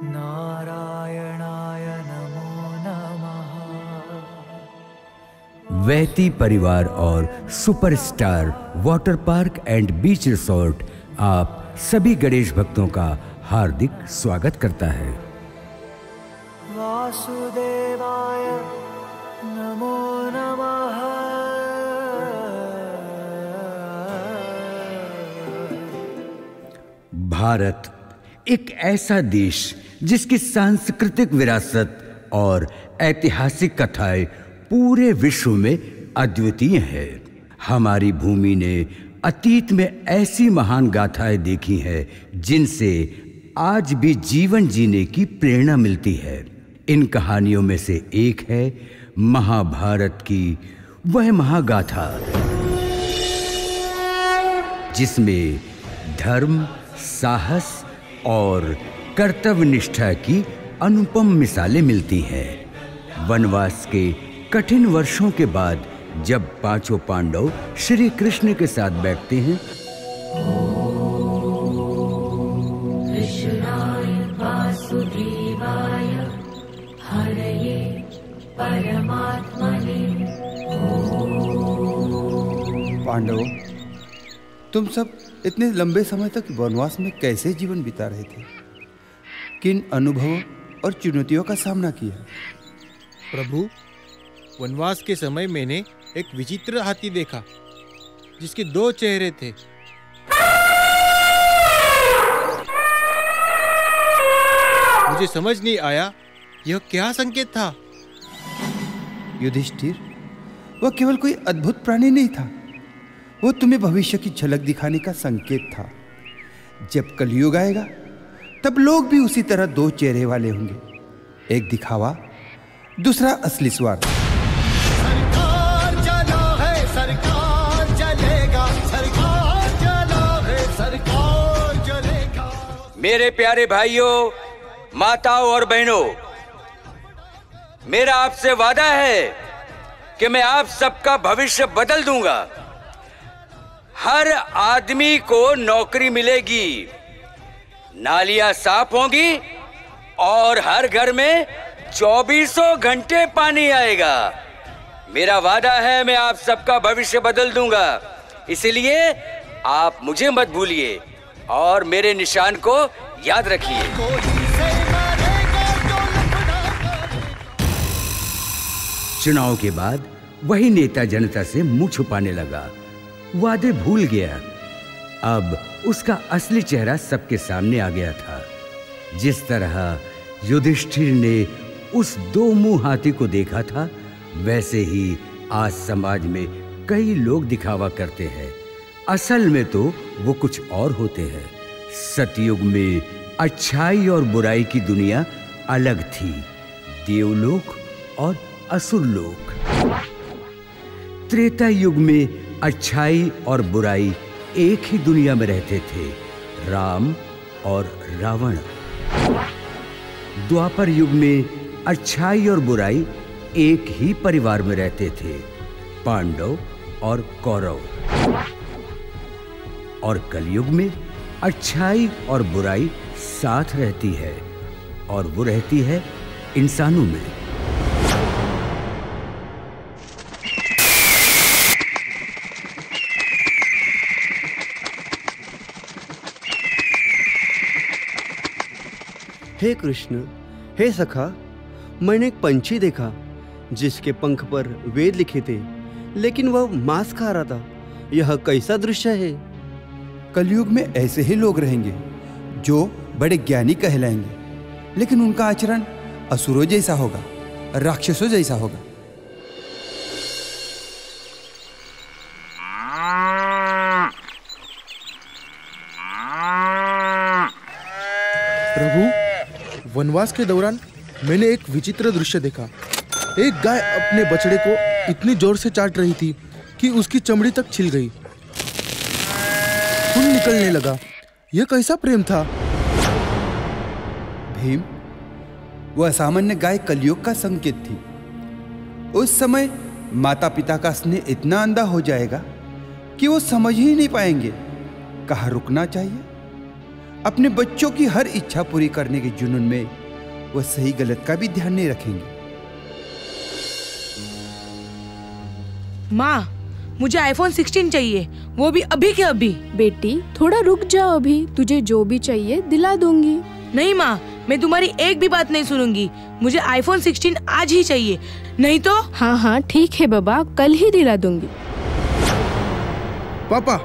नारायणाय नमो नमः। वैती परिवार और superstar water park and beach resort आप सभी गणेश भक्तों का हार्दिक स्वागत करता है। वासुदेवाय नमो नमः। भारत एक ऐसा देश जिसकी सांस्कृतिक विरासत और ऐतिहासिक कथाएं पूरे विश्व में अद्वितीय है। हमारी भूमि ने अतीत में ऐसी महान गाथाएं देखी हैं जिनसे आज भी जीवन जीने की प्रेरणा मिलती है। इन कहानियों में से एक है महाभारत की वह महागाथा जिसमें धर्म, साहस और कर्तव्य निष्ठा की अनुपम मिसालें मिलती हैं। वनवास के कठिन वर्षों के बाद जब पांचों पांडव श्री कृष्ण के साथ बैठते हैं, कृष्णाय वासुदेवाय हरये परमात्मने। पांडवों, तुम सब इतने लंबे समय तक वनवास में कैसे जीवन बिता रहे थे? किन अनुभवों और चुनौतियों का सामना किया? प्रभु, वनवास के समय मैंने एक विचित्र हाथी देखा जिसके 2 चेहरे थे। मुझे समझ नहीं आया यह क्या संकेत था। युधिष्ठिर, वह केवल कोई अद्भुत प्राणी नहीं था, वो तुम्हें भविष्य की झलक दिखाने का संकेत था। जब कलयुग आएगा तब लोग भी उसी तरह 2 चेहरे वाले होंगे, एक दिखावा, दूसरा असली स्वार्थ। सरकार चलो है, सरकार चलेगा, सरकार चलो है, सरकार चलेगा। मेरे प्यारे भाइयों, माताओं और बहनों, मेरा आपसे वादा है कि मैं आप सबका भविष्य बदल दूंगा। हर आदमी को नौकरी मिलेगी, नालियां साफ होंगी और हर घर में 24 घंटे पानी आएगा। मेरा वादा है मैं आप सबका भविष्य बदल दूंगा। इसलिए आप मुझे मत भूलिए और मेरे निशान को याद रखिए। चुनाव के बाद वही नेता जनता से मुंह छुपाने लगा, वादे भूल गया। अब उसका असली चेहरा सबके सामने आ गया था। जिस तरह युधिष्ठिर ने उस 2 मुंह हाथी को देखा था, वैसे ही आज समाज में कई लोग दिखावा करते हैं। असल में तो वो कुछ और होते हैं। सतयुग में अच्छाई और बुराई की दुनिया अलग थी, देवलोक और असुर लोक। त्रेता युग में अच्छाई और बुराई एक ही दुनिया में रहते थे, राम और रावण। द्वापर युग में अच्छाई और बुराई एक ही परिवार में रहते थे, पांडव और कौरव। और कलयुग में अच्छाई और बुराई साथ रहती है, और वो रहती है इंसानों में। हे कृष्ण, हे सखा, मैंने एक पंछी देखा जिसके पंख पर वेद लिखे थे, लेकिन वह मांस खा रहा था। यह कैसा दृश्य है? कलयुग में ऐसे ही लोग रहेंगे जो बड़े ज्ञानी कहलाएंगे, लेकिन उनका आचरण असुरों जैसा होगा, राक्षसों जैसा होगा। प्रभु, वनवास के दौरान मैंने एक विचित्र दृश्य देखा। एक गाय अपने बछड़े को इतनी जोर से चाट रही थी कि उसकी चमड़ी तक छिल गई। खून निकलने लगा। यह कैसा प्रेम था? भीम, वह असामान्य गाय कलयुग का संकेत थी। उस समय माता पिता का स्नेह इतना अंधा हो जाएगा कि वो समझ ही नहीं पाएंगे कहाँ रुकना चाहिए, अपने बच्चों की हर इच्छा पूरी करने के जुनून में वह सही गलत का भी ध्यान नहीं रखेंगे। माँ, मुझे आईफोन 16 चाहिए, वो भी अभी के अभी। बेटी थोड़ा रुक जाओ, अभी तुझे जो भी चाहिए दिला दूंगी। नहीं माँ, मैं तुम्हारी एक भी बात नहीं सुनूंगी। मुझे आईफोन 16 आज ही चाहिए, नहीं तो। हाँ हाँ ठीक है बाबा, कल ही दिला दूंगी। पापा,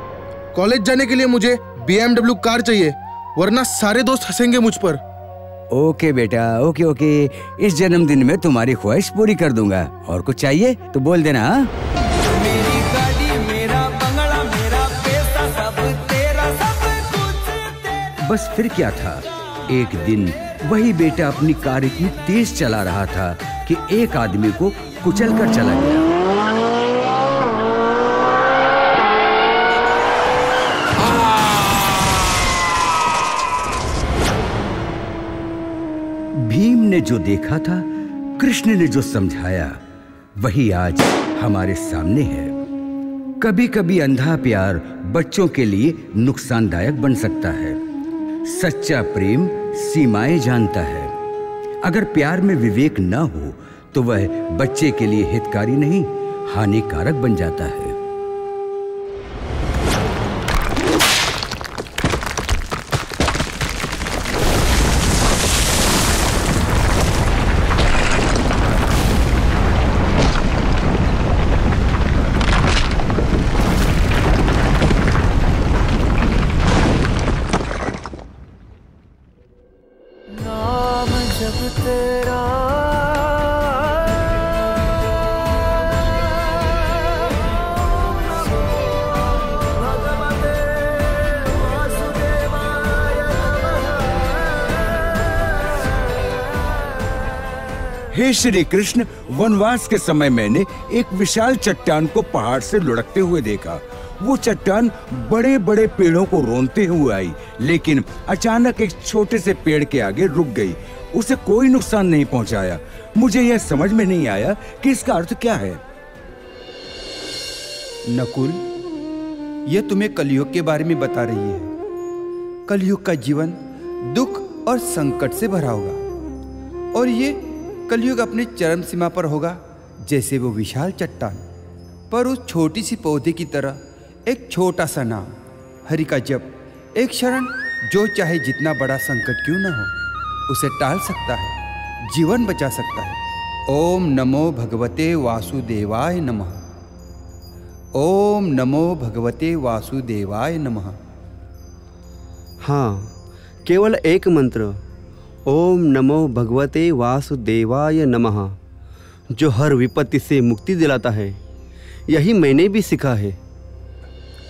कॉलेज जाने के लिए मुझे BMW कार चाहिए, वरना सारे दोस्त हंसेंगे मुझ पर। ओके बेटा, ओके ओके, इस जन्मदिन में तुम्हारी ख्वाहिश पूरी कर दूंगा। और कुछ चाहिए तो बोल देना। हाँ? मेरी गाड़ी, मेरा बंगला, मेरा पैसा, सब तेरा, सब कुछ तेरा। बस फिर क्या था, एक दिन वही बेटा अपनी कार इतनी तेज चला रहा था कि एक आदमी को कुचल कर चला गया। भीम ने जो देखा था, कृष्ण ने जो समझाया, वही आज हमारे सामने है। कभी कभी अंधा प्यार बच्चों के लिए नुकसानदायक बन सकता है। सच्चा प्रेम सीमाएं जानता है। अगर प्यार में विवेक न हो तो वह बच्चे के लिए हितकारी नहीं, हानिकारक बन जाता है। नाम जब तेरा भगवते वासुदेवाय हे श्री कृष्ण, वनवास के समय मैंने एक विशाल चट्टान को पहाड़ से लुढ़कते हुए देखा। वो चट्टान बड़े बड़े पेड़ों को रोनते हुए आई, लेकिन अचानक एक छोटे से पेड़ के आगे रुक गई। उसे कोई नुकसान नहीं पहुंचाया। मुझे यह समझ में नहीं आया कि इसका अर्थ क्या है। नकुल, यह तुम्हें कलयुग के बारे में बता रही है। कलयुग का जीवन दुख और संकट से भरा होगा, और ये कलयुग अपने चरम सीमा पर होगा, जैसे वो विशाल चट्टान पर उस छोटी सी पौधे की तरह एक छोटा सा नाम, हरि का जप, एक शरण, जो चाहे जितना बड़ा संकट क्यों न हो उसे टाल सकता है, जीवन बचा सकता है। ओम नमो भगवते वासुदेवाय नमः। ओम नमो भगवते वासुदेवाय नमः। हाँ, केवल एक मंत्र, ओम नमो भगवते वासुदेवाय नमः, जो हर विपत्ति से मुक्ति दिलाता है। यही मैंने भी सीखा है।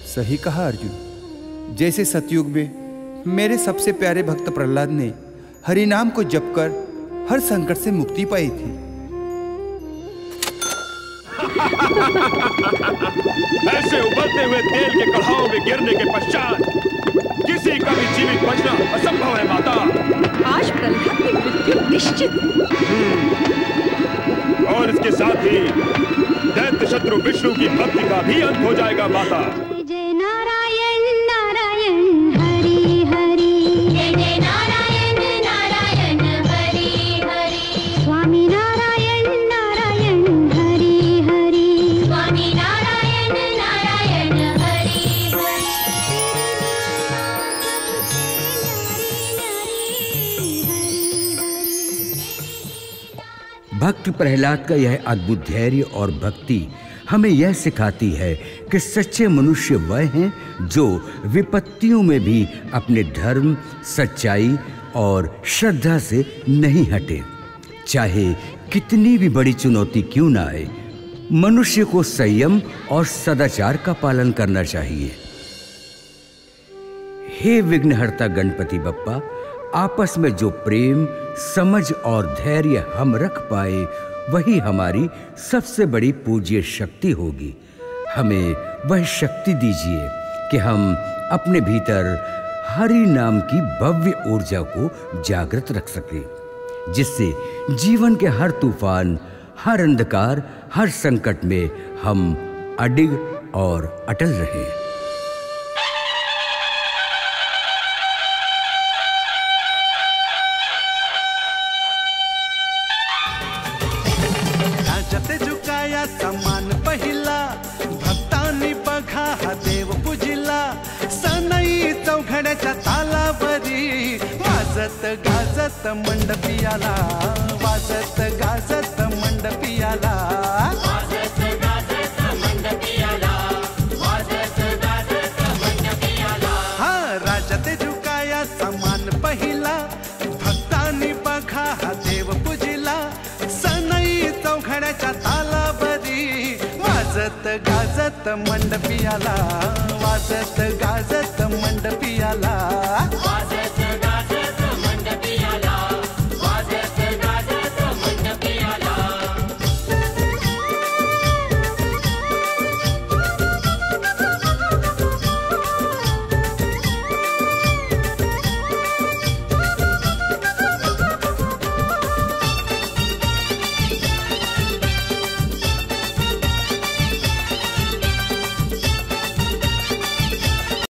सही कहा अर्जुन। जैसे सतयुग में मेरे सबसे प्यारे भक्त प्रहलाद ने हरि नाम को जप कर हर संकट से मुक्ति पाई थी। ऐसे उबलते हुए तेल के कढ़ाओं में गिरने के पश्चात किसी का भी जीवित बचना असंभव है माता। आज प्रहलाद की मृत्यु निश्चित। और इसके साथ ही दैत्य शत्रु विष्णु की भक्ति का भी अंत हो जाएगा माता। जय नारायण नारायण हरि हरि, जय जय नारायण नारायण हरि हरि, स्वामी नारायण नारायण हरि हरि, स्वामी नारायण नारायण हरि हरि। भक्त प्रहलाद का यह अद्भुत धैर्य और भक्ति हमें यह सिखाती है कि सच्चे मनुष्य वह हैं जो विपत्तियों में भी अपने धर्म, सच्चाई और श्रद्धा से नहीं हटे। चाहे कितनी भी बड़ी चुनौती क्यों ना आए, मनुष्य को संयम और सदाचार का पालन करना चाहिए। हे विघ्नहर्ता गणपति बप्पा, आपस में जो प्रेम, समझ और धैर्य हम रख पाए, वही हमारी सबसे बड़ी पूज्य शक्ति होगी। हमें वह शक्ति दीजिए कि हम अपने भीतर हरि नाम की भव्य ऊर्जा को जागृत रख सकें, जिससे जीवन के हर तूफान, हर अंधकार, हर संकट में हम अडिग और अटल रहें। वाजत गाजत मंडपियाला वाजत गाजत मंडपियाला वाजत गाजत मंडपियाला वाजत गाजत मंडपियाला हा राजा ते झुकाया समान पहिला भक्तांनी बघा हा देव पूजिला सनई चौघड्याच्या तालावरी वाजत गाजत मंडपियाला वाजत गाजत मंडपियाला